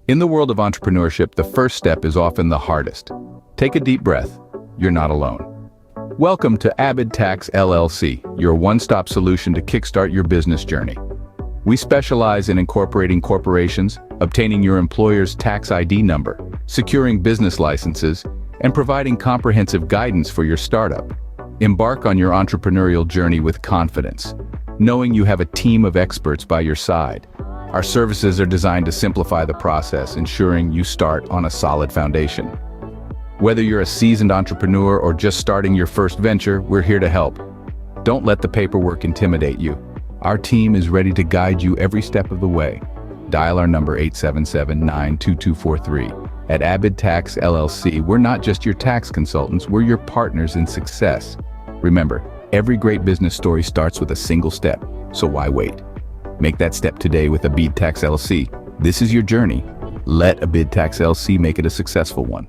In the world of entrepreneurship, the first step is often the hardest. Take a deep breath. You're not alone. Welcome to Abid Tax LLC, your one-stop solution to kickstart your business journey. We specialize in incorporating corporations, obtaining your employer's tax ID number, securing business licenses, and providing comprehensive guidance for your startup. Embark on your entrepreneurial journey with confidence, knowing you have a team of experts by your side. Our services are designed to simplify the process, ensuring you start on a solid foundation. Whether you're a seasoned entrepreneur or just starting your first venture, we're here to help. Don't let the paperwork intimidate you. Our team is ready to guide you every step of the way. Dial our number 877-92243. At Abid Tax LLC, we're not just your tax consultants, we're your partners in success. Remember, every great business story starts with a single step, so why wait? Make that step today with Abid Tax LLC. This is your journey. Let Abid Tax LLC make it a successful one.